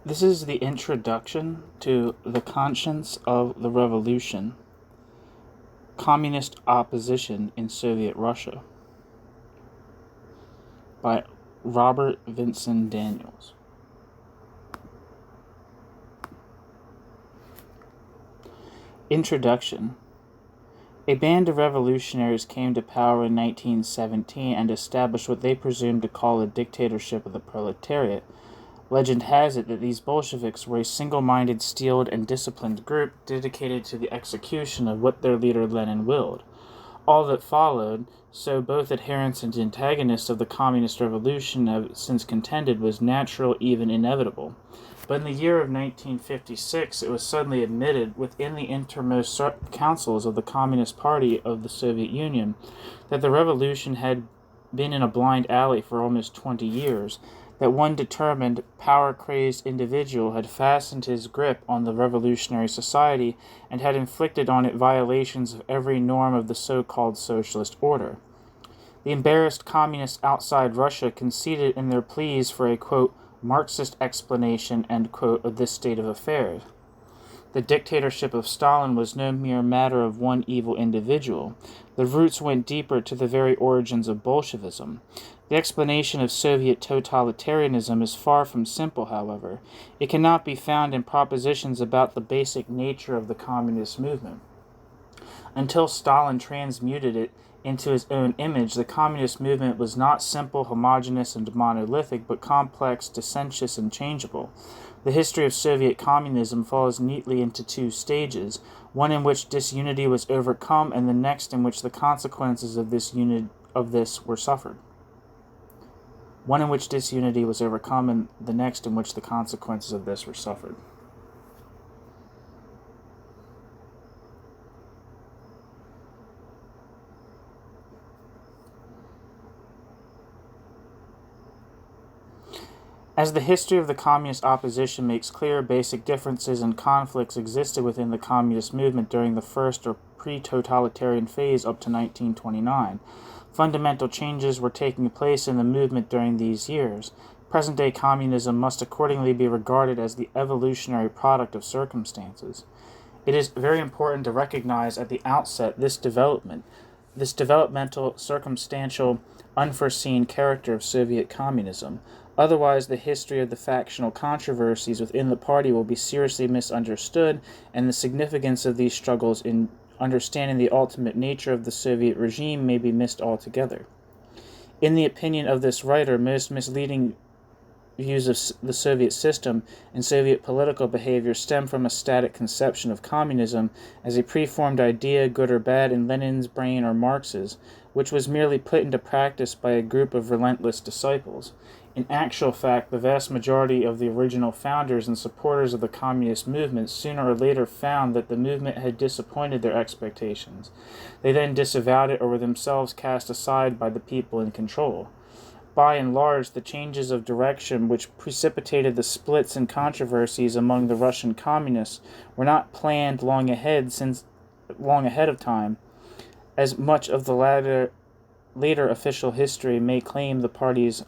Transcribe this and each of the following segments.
This is the introduction to The Conscience of the Revolution, Communist Opposition in Soviet Russia, by Robert Vincent Daniels. Introduction. A band of revolutionaries came to power in 1917 and established what they presumed to call a dictatorship of the proletariat. Legend has it that these Bolsheviks were a single-minded, steeled, and disciplined group dedicated to the execution of what their leader Lenin willed. All that followed, so both adherents and antagonists of the communist revolution have since contended, was natural, even inevitable. But in the year of 1956, it was suddenly admitted within the innermost councils of the Communist Party of the Soviet Union that the revolution had been in a blind alley for almost 20 years, that one determined, power-crazed individual had fastened his grip on the revolutionary society and had inflicted on it violations of every norm of the so-called socialist order. The embarrassed communists outside Russia conceded in their pleas for a, quote, Marxist explanation, end quote, of this state of affairs. The dictatorship of Stalin was no mere matter of one evil individual. The roots went deeper to the very origins of Bolshevism. The explanation of Soviet totalitarianism is far from simple, however. It cannot be found in propositions about the basic nature of the communist movement. Until Stalin transmuted it into his own image, the communist movement was not simple, homogeneous, and monolithic, but complex, dissentious, and changeable. The history of Soviet communism falls neatly into two stages, one in which disunity was overcome and the next in which the consequences of this were suffered. One in which disunity was overcome and the next in which the consequences of this were suffered. As the history of the communist opposition makes clear, basic differences and conflicts existed within the communist movement during the first or pre-totalitarian phase up to 1929. Fundamental changes were taking place in the movement during these years. Present-day communism must accordingly be regarded as the evolutionary product of circumstances. It is very important to recognize at the outset this developmental, circumstantial, unforeseen character of Soviet communism. Otherwise, the history of the factional controversies within the party will be seriously misunderstood, and the significance of these struggles in understanding the ultimate nature of the Soviet regime may be missed altogether. In the opinion of this writer, most misleading views of the Soviet system and Soviet political behavior stem from a static conception of communism as a preformed idea, good or bad, in Lenin's brain or Marx's, which was merely put into practice by a group of relentless disciples. In actual fact, the vast majority of the original founders and supporters of the communist movement sooner or later found that the movement had disappointed their expectations. They then disavowed it or were themselves cast aside by the people in control. By and large, the changes of direction which precipitated the splits and controversies among the Russian communists were not planned long ahead of time, as much of the later official history may claim the party's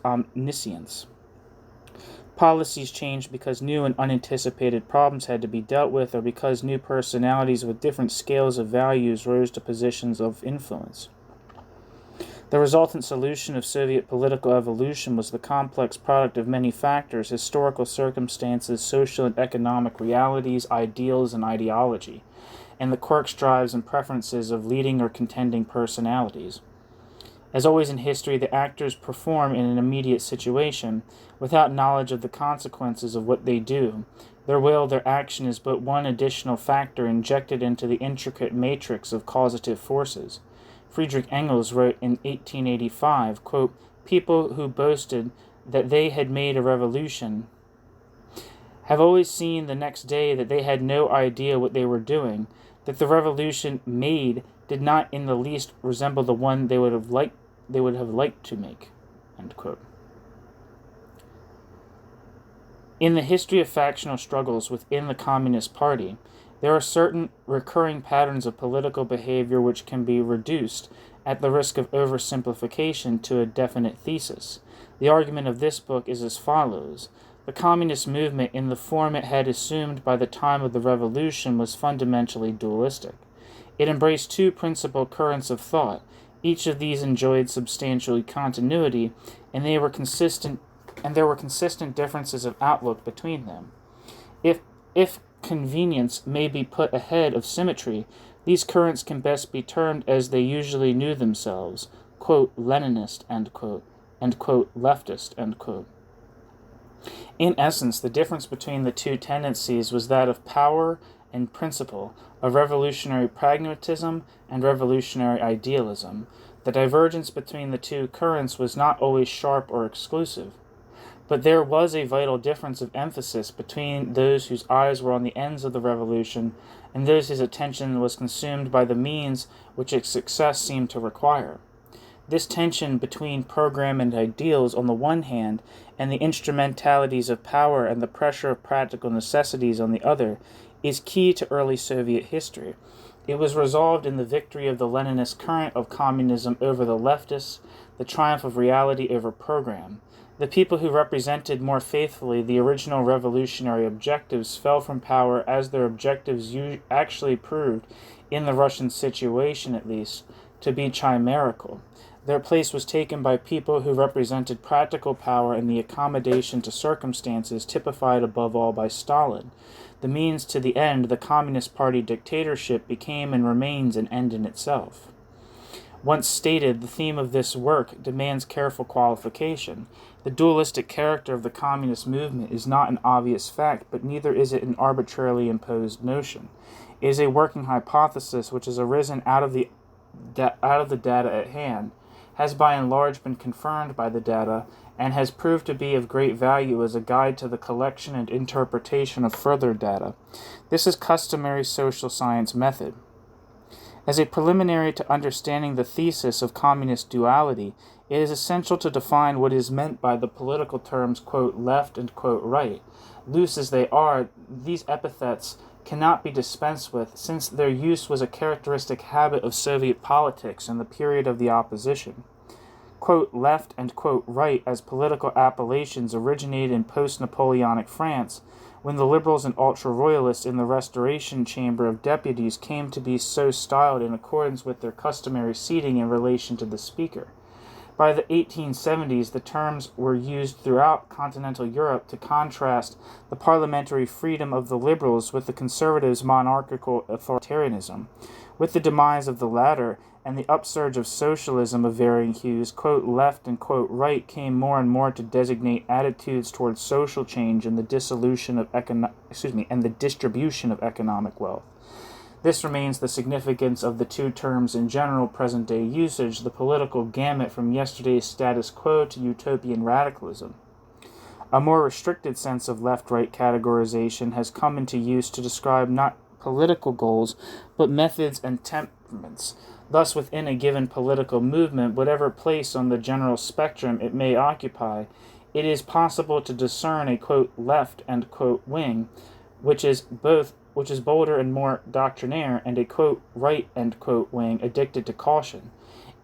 omniscience. Policies changed because new and unanticipated problems had to be dealt with, or because new personalities with different scales of values rose to positions of influence. The resultant solution of Soviet political evolution was the complex product of many factors: historical circumstances, social and economic realities, ideals, and ideology, and the quirks, drives, and preferences of leading or contending personalities. As always in history, the actors perform in an immediate situation, without knowledge of the consequences of what they do. Their will, their action, is but one additional factor injected into the intricate matrix of causative forces. Friedrich Engels wrote in 1885, quote, "People who boasted that they had made a revolution have always seen the next day that they had no idea what they were doing, that the revolution made did not in the least resemble the one they would have liked to make." End quote. In the history of factional struggles within the Communist Party, There are certain recurring patterns of political behavior which can be reduced, at the risk of oversimplification, to a definite thesis. The argument of this book is as follows. The communist movement, in the form it had assumed by the time of the revolution, was fundamentally dualistic. It embraced two principal currents of thought. Each of these enjoyed substantial continuity, and there were consistent differences of outlook between them. If convenience may be put ahead of symmetry, these currents can best be termed as they usually knew themselves, quote, Leninist, end quote, and quote, leftist, end quote. In essence, the difference between the two tendencies was that of power and principle, of revolutionary pragmatism and revolutionary idealism. The divergence between the two currents was not always sharp or exclusive, but there was a vital difference of emphasis between those whose eyes were on the ends of the revolution and those whose attention was consumed by the means which its success seemed to require. This tension between program and ideals on the one hand, and the instrumentalities of power and the pressure of practical necessities on the other, is key to early Soviet history. It was resolved in the victory of the Leninist current of communism over the leftists, the triumph of reality over program. The people who represented more faithfully the original revolutionary objectives fell from power, as their objectives actually proved, in the Russian situation at least, to be chimerical. Their place was taken by people who represented practical power and the accommodation to circumstances typified above all by Stalin. The means to the end, the Communist Party dictatorship, became and remains an end in itself. Once stated, the theme of this work demands careful qualification. The dualistic character of the communist movement is not an obvious fact, but neither is it an arbitrarily imposed notion. It is a working hypothesis which has arisen out of the data at hand, has by and large been confirmed by the data, and has proved to be of great value as a guide to the collection and interpretation of further data. This is customary social science method. As a preliminary to understanding the thesis of communist duality, it is essential to define what is meant by the political terms, quote, left and, quote, right. Loose as they are, these epithets cannot be dispensed with, since their use was a characteristic habit of Soviet politics in the period of the opposition. Quote, left and, quote, right as political appellations originated in post-Napoleonic France, when the liberals and ultra-royalists in the Restoration Chamber of Deputies came to be so styled in accordance with their customary seating in relation to the speaker. By the 1870s, the terms were used throughout continental Europe to contrast the parliamentary freedom of the liberals with the conservatives' monarchical authoritarianism. With the demise of the latter and the upsurge of socialism of varying hues, quote, left and, quote, right came more and more to designate attitudes towards social change and the distribution of economic wealth. This remains the significance of the two terms in general present-day usage, the political gamut from yesterday's status quo to utopian radicalism. A more restricted sense of left-right categorization has come into use to describe not political goals, but methods and temperaments. Thus, within a given political movement, whatever place on the general spectrum it may occupy, it is possible to discern a, quote, left and, quote, wing, which is bolder and more doctrinaire, and a, quote, right and, quote, wing addicted to caution.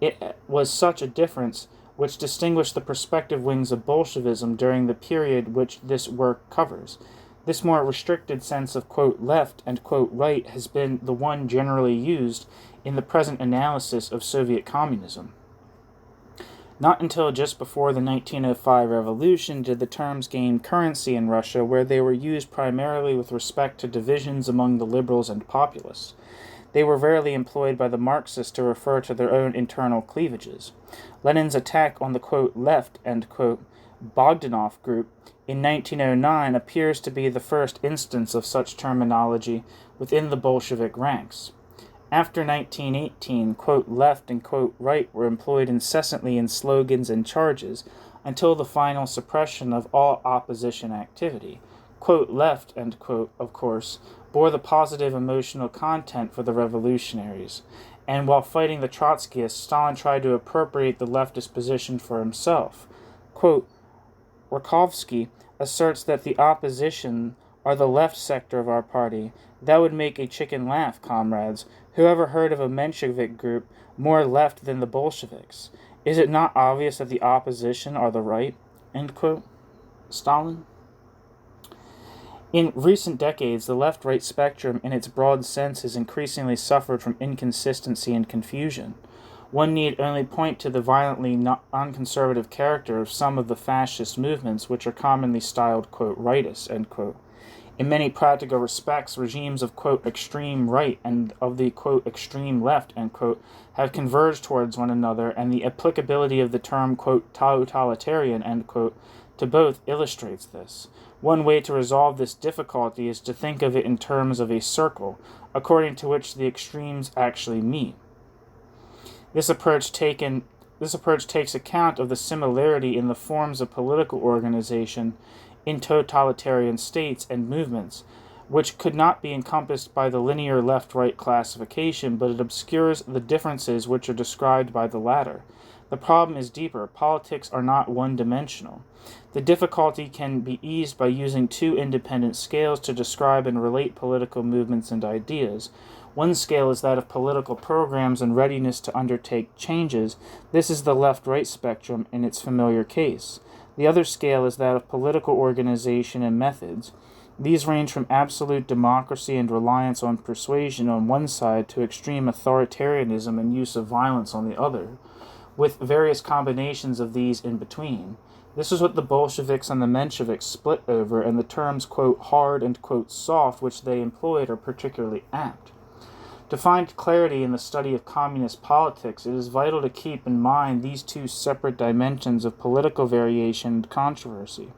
It was such a difference which distinguished the prospective wings of Bolshevism during the period which this work covers. This more restricted sense of, quote, left and, quote, right has been the one generally used in the present analysis of Soviet communism. Not until just before the 1905 revolution did the terms gain currency in Russia, where they were used primarily with respect to divisions among the liberals and populists. They were rarely employed by the Marxists to refer to their own internal cleavages. Lenin's attack on the, quote, left and, quote, Bogdanov group in 1909 appears to be the first instance of such terminology within the Bolshevik ranks. After 1918, quote, left and, quote, right were employed incessantly in slogans and charges until the final suppression of all opposition activity. Quote, left and, quote, of course, bore the positive emotional content for the revolutionaries, and while fighting the Trotskyists, Stalin tried to appropriate the leftist position for himself. Quote, Rakovsky asserts that the opposition are the left sector of our party. That would make a chicken laugh, comrades. Who ever heard of a Menshevik group more left than the Bolsheviks? Is it not obvious that the opposition are the right?" End quote. Stalin. In recent decades, the left-right spectrum in its broad sense has increasingly suffered from inconsistency and confusion. One need only point to the violently non-conservative character of some of the fascist movements, which are commonly styled, quote, rightist, end quote. In many practical respects, regimes of, quote, extreme right and of the, quote, extreme left, end quote, have converged towards one another, and the applicability of the term, quote, totalitarian, end quote, to both illustrates this. One way to resolve this difficulty is to think of it in terms of a circle, according to which the extremes actually meet. This approach takes account of the similarity in the forms of political organization in totalitarian states and movements, which could not be encompassed by the linear left-right classification, but it obscures the differences which are described by the latter. The problem is deeper. Politics are not one-dimensional. The difficulty can be eased by using two independent scales to describe and relate political movements and ideas. One scale is that of political programs and readiness to undertake changes. This is the left-right spectrum in its familiar case. The other scale is that of political organization and methods. These range from absolute democracy and reliance on persuasion on one side to extreme authoritarianism and use of violence on the other, with various combinations of these in between. This is what the Bolsheviks and the Mensheviks split over, and the terms, quote, hard and, quote, soft, which they employed are particularly apt. To find clarity in the study of communist politics, it is vital to keep in mind these two separate dimensions of political variation and controversy.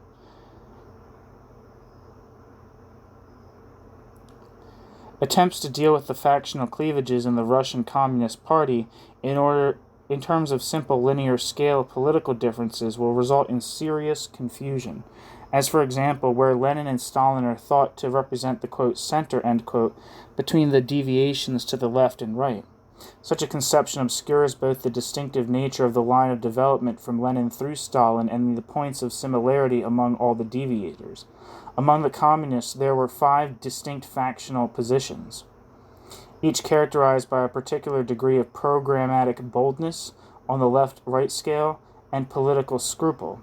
Attempts to deal with the factional cleavages in the Russian Communist Party in terms of simple linear scale political differences will result in serious confusion, as for example where Lenin and Stalin are thought to represent the, quote, center, end quote, between the deviations to the left and right. Such a conception obscures both the distinctive nature of the line of development from Lenin through Stalin and the points of similarity among all the deviators. Among the communists there were 5 distinct factional positions, each characterized by a particular degree of programmatic boldness on the left-right scale and political scruple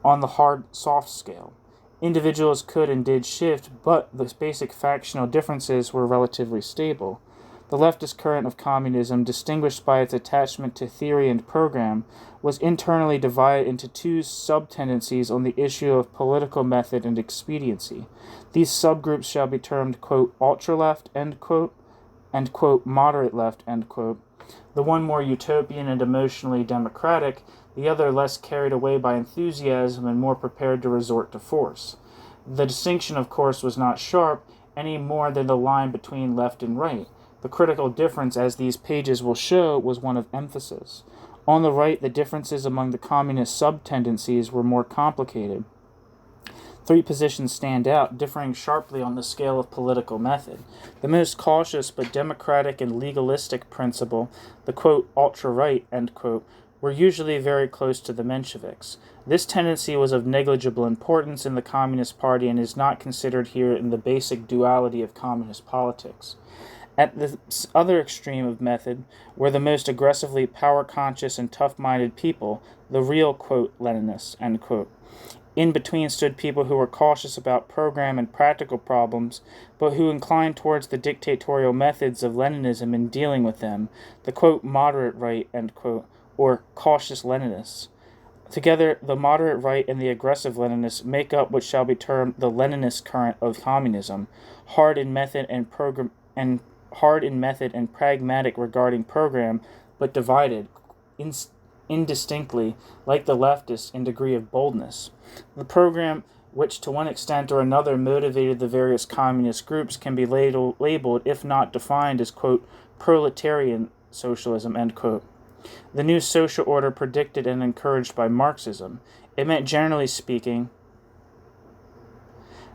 on the hard-soft scale. Individuals could and did shift, but the basic factional differences were relatively stable. The leftist current of communism, distinguished by its attachment to theory and program, was internally divided into 2 sub-tendencies on the issue of political method and expediency. These subgroups shall be termed, quote, ultra-left, end quote, and, quote, moderate left, end quote. The one more utopian and emotionally democratic, the other less carried away by enthusiasm and more prepared to resort to force. The distinction, of course, was not sharp any more than the line between left and right. The critical difference, as these pages will show, was one of emphasis. On the right, the differences among the communist sub-tendencies were more complicated. 3 positions stand out, differing sharply on the scale of political method. The most cautious but democratic and legalistic principle, the, quote, ultra-right, end quote, were usually very close to the Mensheviks. This tendency was of negligible importance in the Communist Party and is not considered here in the basic duality of communist politics. At the other extreme of method were the most aggressively power-conscious and tough-minded people, the real, quote, Leninists, end quote. In between stood people who were cautious about program and practical problems, but who inclined towards the dictatorial methods of Leninism in dealing with them, the, quote, moderate right, end quote, or cautious Leninists. Together, the moderate right and the aggressive Leninists make up what shall be termed the Leninist current of communism, hard in method and pragmatic regarding program, but divided indistinctly, like the leftists, in degree of boldness. The program, which to one extent or another motivated the various communist groups, can be labeled, if not defined, as, quote, proletarian socialism, end quote. The new social order predicted and encouraged by Marxism. It meant, generally speaking,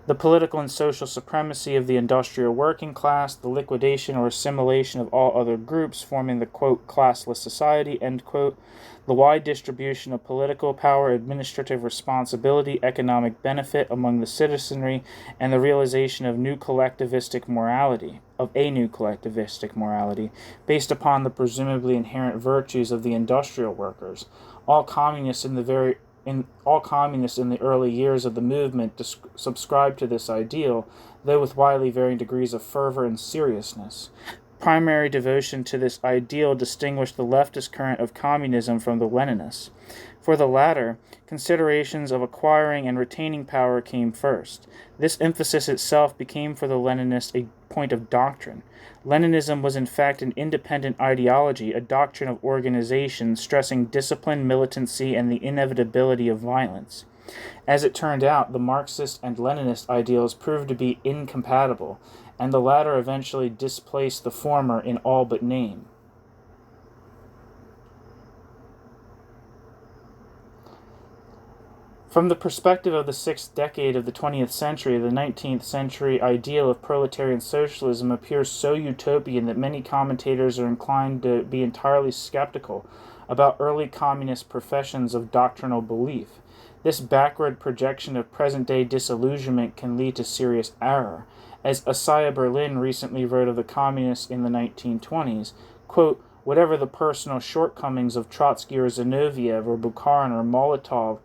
the political and social supremacy of the industrial working class, the liquidation or assimilation of all other groups, forming the, quote, classless society, end quote, the wide distribution of political power, administrative responsibility, economic benefit among the citizenry, and the realization of a new collectivistic morality, based upon the presumably inherent virtues of the industrial workers. All communists in the early years of the movement subscribed to this ideal, though with widely varying degrees of fervor and seriousness. Primary devotion to this ideal distinguished the leftist current of communism from the Leninists. For the latter, considerations of acquiring and retaining power came first. This emphasis itself became for the Leninists a point of doctrine. Leninism was in fact an independent ideology, a doctrine of organization, stressing discipline, militancy, and the inevitability of violence. As it turned out, the Marxist and Leninist ideals proved to be incompatible, and the latter eventually displaced the former in all but name. From the perspective of the sixth decade of the 20th century, the 19th century ideal of proletarian socialism appears so utopian that many commentators are inclined to be entirely skeptical about early communist professions of doctrinal belief. This backward projection of present-day disillusionment can lead to serious error. As Asaya Berlin recently wrote of the communists in the 1920s, quote, whatever the personal shortcomings of Trotsky or Zinoviev or Bukharin or Molotov,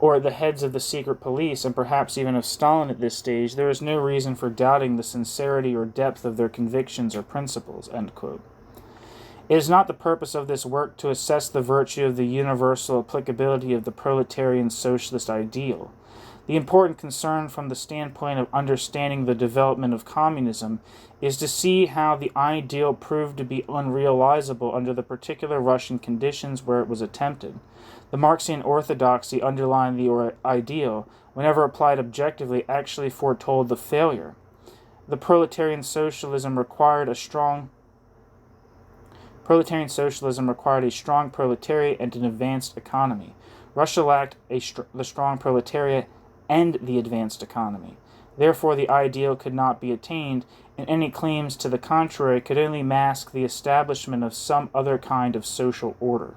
or the heads of the secret police, and perhaps even of Stalin at this stage, there is no reason for doubting the sincerity or depth of their convictions or principles, end quote. It is not the purpose of this work to assess the virtue of the universal applicability of the proletarian socialist ideal. The important concern from the standpoint of understanding the development of communism is to see how the ideal proved to be unrealizable under the particular Russian conditions where it was attempted. The Marxian orthodoxy underlying the ideal, whenever applied objectively, actually foretold the failure. The proletarian socialism required a strong proletariat and an advanced economy. Russia lacked the strong proletariat and the advanced economy. Therefore, the ideal could not be attained, and any claims to the contrary could only mask the establishment of some other kind of social order.